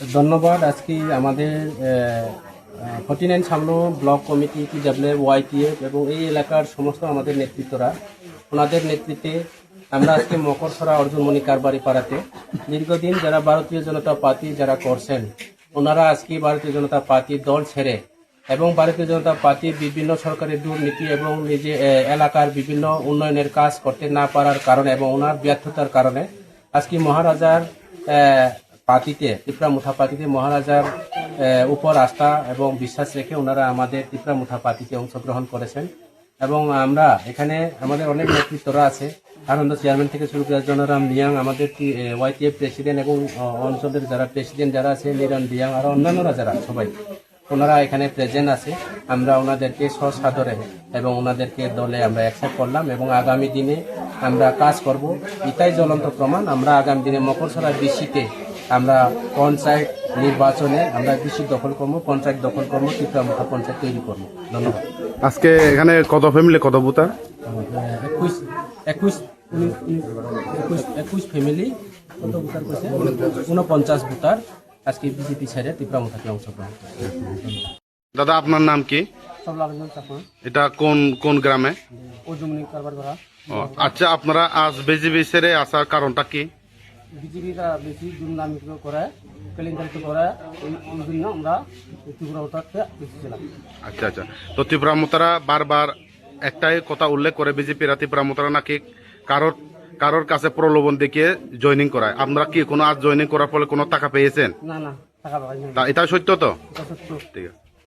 ধন্যবাদ। আজকে আমাদের 49 সামনো ব্লক কমিটি TWF YTF এবং এই এলাকার সমস্ত আমাদের নেতৃত্বরা, ওনাদের নেতৃত্বে আমরা আজকে মকরছড়া অর্জুনমণি কারবারি পাড়াতে দীর্ঘদিন যারা ভারতীয় জনতা পার্টি যারা করছেন, ওনারা আজকে ভারতীয় জনতা পার্টির দল ছেড়ে এবং ভারতীয় জনতা পার্টির বিভিন্ন সরকারের দুর্নীতি এবং নিজে এলাকার বিভিন্ন উন্নয়নের কাজ করতে না পারার কারণে এবং ওনার ব্যর্থতার কারণে আজকে মহারাজার পার্টিতে, ত্রিপুরা মুঠা পার্টিতে মহারাজার উপর আস্থা এবং বিশ্বাস রেখে ওনারা আমাদের ত্রিপুরা মুঠা পার্টিতে অংশগ্রহণ করেছেন। এবং আমরা এখানে আমাদের অনেক নেতৃত্বরা আছে, আনন্দ চেয়ারম্যান থেকে শুরু করে জনরাম রিয়াং, আমাদের YTF প্রেসিডেন্ট এবং অঞ্চলের যারা প্রেসিডেন্ট যারা আছে নিরন রিয়াং, আর অন্যান্যরা যারা সবাই ওনারা এখানে প্রেজেন্ট আছে। আমরা ওনাদেরকে সসাদরে এবং ওনাদেরকে দলে আমরা অ্যাকসেপ্ট করলাম এবং আগামী দিনে আমরা কাজ করব। এটাই জ্বলন্ত প্রমাণ। আমরা আগামী দিনে মকরছড়া বিসিতে আমরা পঞ্চায়েত নির্বাচনে আমরা বেশি দখল করবো, পঞ্চায়েত দখল করবো, ত্রিপুরা মুঠা পঞ্চায়েত তৈরি করবো। ধন্যবাদ। আজকে এখানে কত ফ্যামিলি, কত ভোটার? 21 ফ্যামিলি, কত ভোটার করছে? 49 ভোটার আজকে বিজেপি ছেড়ে ত্রিপুরা মুঠাতে অংশগ্রহণ করছে। দাদা, আপনার নাম কি? এটা কোন কোন গ্রামে? অর্জুনমণি কারবারি পাড়া। আচ্ছা, আপনারা আজ বিজেপি ছেড়ে আসার কারণটা কি? বিজেপিরা বেশি দুর্নামি করে, কেলেঙ্কারি করে, এই জন্য আমরা ত্রিপুরা মুঠাতে এসেছিলাম। আচ্ছা আচ্ছা, তো ত্রিপুরা মুতারা বারবার একটাই কথা উল্লেখ করে বিজেপিরা ত্রিপুরা মুতারা নাকি কারোর কাছে প্রলোভন দেখিয়ে জয়েনিং করায়। আপনারা কি কোনো আজ জয়েনিং করার ফলে কোনো টাকা পেয়েছেন? না না, টাকা পাই না। এটা সত্য তো? এটা সত্য। ঠিক আছে।